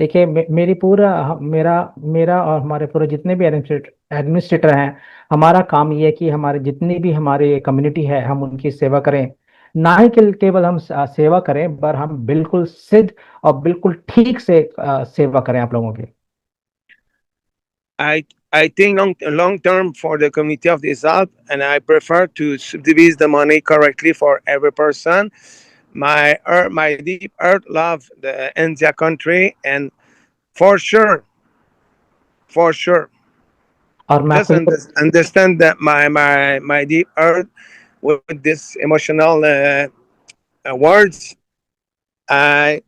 देखिए मेरी पूरा मेरा मेरा और हमारे पूरे जितने भी एडमिनिस्ट्रेटर हैं, हमारा काम ये है कि हमारे जितनी भी हमारी कम्युनिटी है हम उनकी सेवा करें। ना ही केवल हम सेवा करें, पर हम बिल्कुल सिद्ध और बिल्कुल ठीक से सेवा करें आप लोगों की। I think long term for the community of this app, and I prefer to subdivide the money correctly for every person. My deep earth love the India country, and for sure, for sure, और मैं just आपको ये understand that my deep earth with this emotional words. I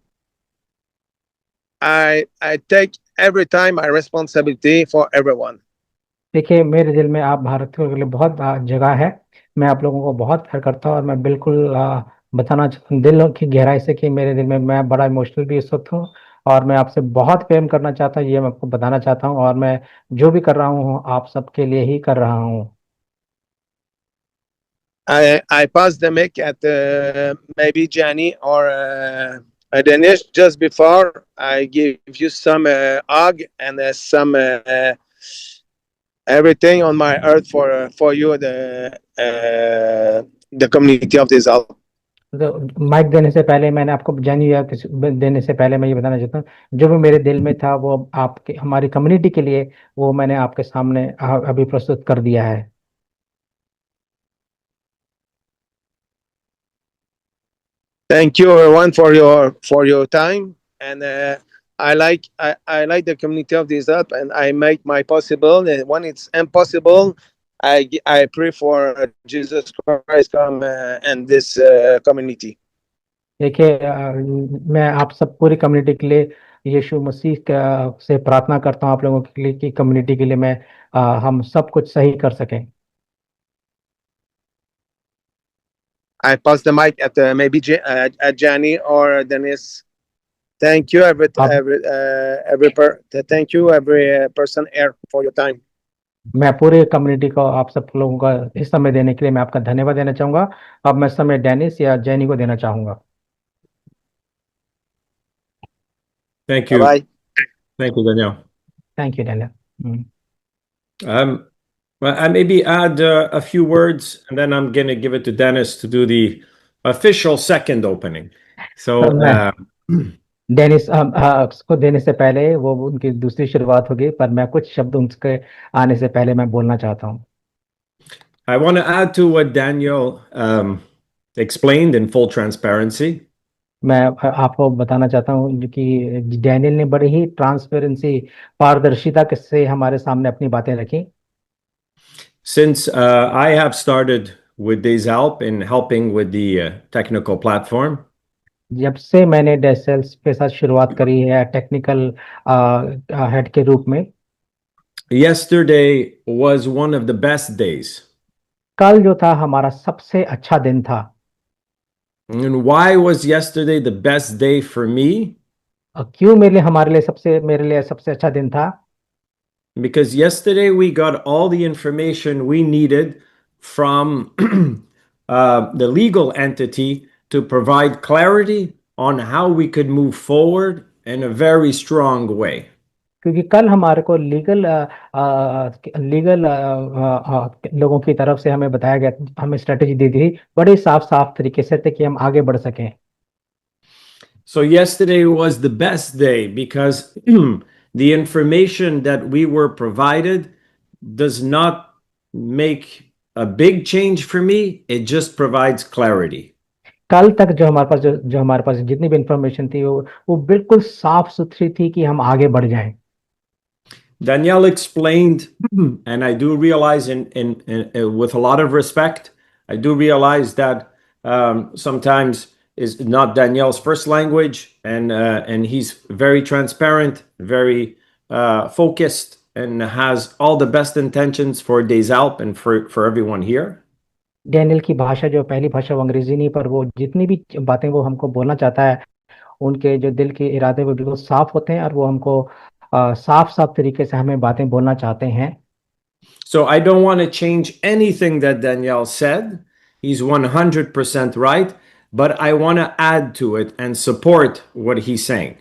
I take every time my responsibility for everyone. देखिए मेरे दिल में आप भारतीयों के लिए बहुत जगह है। मैं आप लोगों को बहुत प्यार करता हूँ और मैं बिल्कुल बताना दिल की गहराई से कि मेरे दिल में मैं बड़ा इमोशनल भी इस वक्त हूँ। और मैं आपसे बहुत प्रेम करना चाहता हूँ, ये मैं आपको बताना चाहता हूँ। और मैं जो भी कर रहा हूँ आप सबके लिए ही कर रहा हूँ। I passed the mic at maybe Jenny or Danish just before. I give you some hug and some everything on my earth for you the community of this album. तो माइक देने से पहले मैंने आपको जानी या किसी देने से पहले मैं ये बताना चाहता हूँ, जो भी मेरे दिल में था वो आपके हमारी कम्युनिटी के लिए वो मैंने आपके सामने अभी प्रस्तुत कर दिया है। Thank you everyone for your time and I like the community of this app and I make my possible and when it's impossible I pray for Jesus Christ come and this community. देखिए मैं आप सब पूरी community के लिए यीशु मसीह से प्रार्थना करता हूँ आप लोगों के लिए कि कम्युनिटी के लिए मैं हम सब कुछ सही कर सकें। I pass the mic at maybe at Jenny or Dennis. Thank you अब thank you every person here for your time. मैं पूरे कम्युनिटी को आप सब लोगों का इस समय देने के लिए मैं आपका धन्यवाद देना चाहूंगा। अब मैं समय डेनिस या जैनी को देना चाहूंगा। Thank Bye you. bye. Thank you, Daniel. Thank you Dennis. Um, well, I maybe add a few words, and then I'm going to give it to Dennis to do the official second opening. So, मैं Dennis को देने से पहले वो उनकी दूसरी शुरुआत होगी, पर मैं कुछ शब्द उनके आने से पहले मैं बोलना चाहता हूँ। I want to add to what Daniel explained in full transparency. मैं आपको बताना चाहता हूँ जो कि डैनियल ने बड़ी ही ट्रांसपेरेंसी पारदर्शिता के से हमारे सामने अपनी बातें रखी। Since I have started with Desalp in helping with the technical platform, जब से मैंने डेसेल्स के साथ शुरुआत करी है टेक्निकल हेड के रूप में, yesterday was one of the best days. कल जो था हमारा सबसे अच्छा दिन था। And why was yesterday the best day for me? क्यों मेरे लिए सबसे अच्छा दिन था? Because yesterday we got all the information we needed from the legal entity to provide clarity on how we could move forward in a very strong way. क्योंकि कल हमारे को लीगल लोगों की तरफ से हमें बताया गया, हमें स्ट्रेटेजी दी थी बड़े साफ साफ तरीके से थे कि हम आगे बढ़ सकें। So yesterday was the best day because the information that we were provided does not make a big change for me. It just provides clarity. कल तक जो हमारे पास जितनी भी इंफॉर्मेशन थी वो बिल्कुल साफ सुथरी थी कि हम आगे बढ़ जाएं। Danielle explained, and I do realize, with a lot of respect, I do realize that sometimes is not Danielle's first language, and he's very transparent, very focused, and has all the best intentions for Desalp and for everyone here. Daniel की भाषा जो पहली भाषा वो अंग्रेजी नहीं, पर वो जितनी भी बातें वो हमको बोलना चाहता है उनके जो दिल के इरादे वो बिल्कुल साफ होते हैं और वो हमको साफ साफ तरीके से हमें बातें बोलना चाहते हैं। So I don't want to change anything that Danielle said. He's 100% right, but I want to add to it and support what he's saying.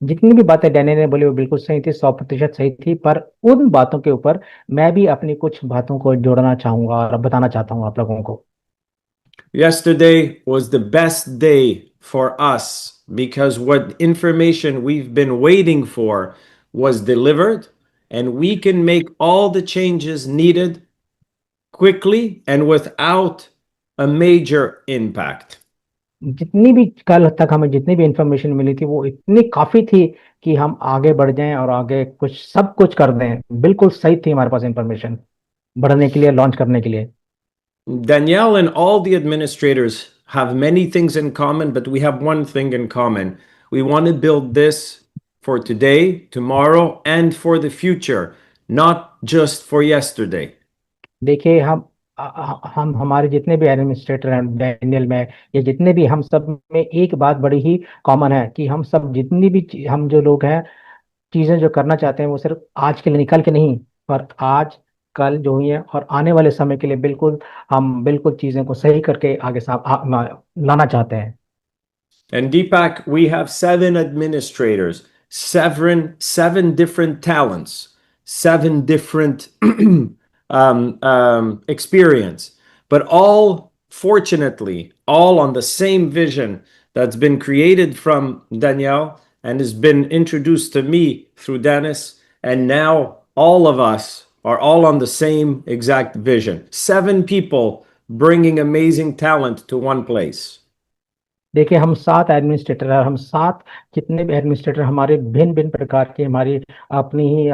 जितनी भी बातें डैनियल ने बोली वो बिल्कुल सही थी, 100% सही थी, पर उन बातों के ऊपर मैं भी अपनी कुछ बातों को जोड़ना चाहूंगा और बताना चाहता हूँ आप लोगों को। Yesterday was the best day for us because what information we've been waiting for was delivered, and we can make all the changes needed quickly and without a major impact. जितनी भी कल तक हमें जितनी भी इंफॉर्मेशन मिली थी वो इतनी काफी थी कि हम आगे बढ़ जाएं और आगे कुछ सब कुछ कर दें। बिल्कुल सही थी हमारे पास इंफॉर्मेशन बढ़ने के लिए, लॉन्च करने के लिए। Danielle and all the administrators have many things in common, but we have one thing in common. We want to build this for today, tomorrow, and for the future, not just for yesterday. देखिए हम हमारे जितने भी administrator हैं Daniel में, या जितने भी, हम सब में एक बात बड़ी ही कॉमन है कि हम सब जितनी भी हम जो लोग हैं चीजें जो करना चाहते हैं वो सिर्फ आज के लिए निकल के नहीं, पर आज कल जो हुई है और आने वाले समय के लिए बिल्कुल हम बिल्कुल चीजें को सही करके आगे लाना चाहते हैं। And Deepak, we have 7 administrators, seven different talents, 7 different experience, but all, fortunately, all on the same vision that's been created from Danielle and has been introduced to me through Dennis. And now all of us are all on the same exact vision. 7 people bringing amazing talent to one place. देखिए हम 7 administrator हैं, हम 7 जितने भी administrator हमारे भिन्न भिन्न प्रकार के, हमारी अपनी ही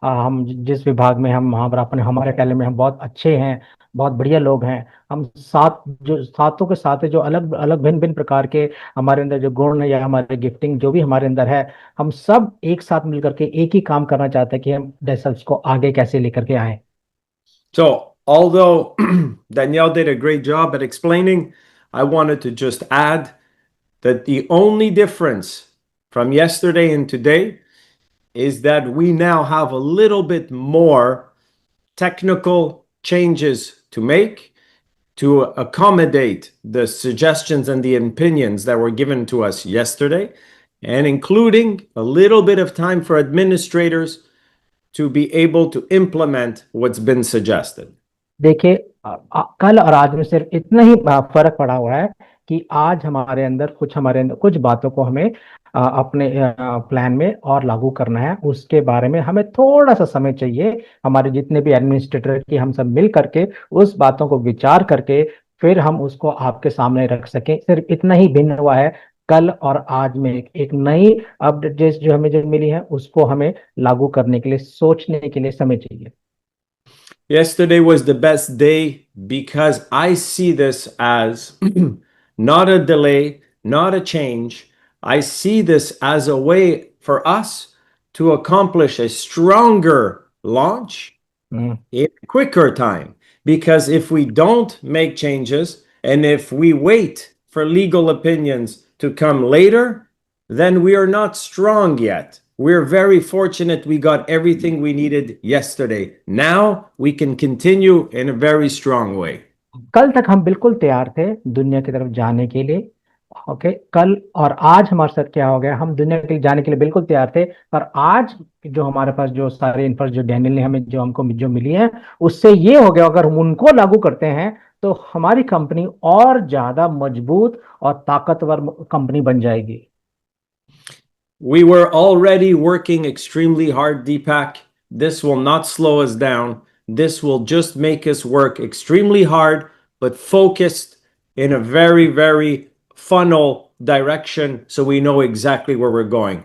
हम जिस विभाग में हम वहाँ पर अपने हमारे टैलेंट में हम बहुत अच्छे हैं, बहुत बढ़िया लोग हैं। हम 7 जो सातों के साथ जो अलग अलग भिन्न भिन्न प्रकार के हमारे अंदर जो गुण है या हमारे गिफ्टिंग जो भी हमारे अंदर है, हम सब एक साथ मिलकर के एक ही काम करना चाहते हैं कि हम डेसल्स को आगे कैसे लेकर के आए। So, although Danielle did a great job at explaining, I wanted to just add that the only difference from yesterday and today is that we now have a little bit more technical changes to make to accommodate the suggestions and the opinions that were given to us yesterday, and including a little bit of time for administrators to be able to implement what's been suggested. देखिए कल और आज में सिर्फ इतना ही फर्क पड़ा हुआ है कि आज हमारे अंदर कुछ बातों को हमें अपने प्लान में और लागू करना है। उसके बारे में हमें थोड़ा सा समय चाहिए, हमारे जितने भी एडमिनिस्ट्रेटर की हम सब मिल करके उस बातों को विचार करके फिर हम उसको आपके सामने रख सकें। सिर्फ इतना ही भिन्न हुआ है कल और आज में। एक नई अपडेट जो हमें जो मिली है उसको हमें लागू करने के लिए, सोचने के लिए समय चाहिए। Yesterday was the best day because I see this as not a delay, not a change. I see this as a way for us to accomplish a stronger launch in a quicker time. Because if we don't make changes and if we wait for legal opinions to come later, then we are not strong yet. We're very fortunate we got everything we needed yesterday. Now we can continue in a very strong way. कल तक हम बिल्कुल तैयार थे दुनिया की तरफ जाने के लिए। ओके, कल और आज हमारे साथ क्या हो गया, हम दुनिया के लिए जाने के लिए बिल्कुल तैयार थे, पर आज जो हमारे पास जो सारे इन्फॉर्मेशन जो डैनियल ने हमें जो हमको जो मिली है उससे ये हो गया, अगर हम उनको लागू करते हैं तो हमारी कंपनी और ज्यादा मजबूत और ताकतवर कंपनी बन जाएगी। We were already working extremely hard, Deepak. This will not slow us down. This will just make us work extremely hard, but focused in a very, very funnel direction so we know exactly where we're going.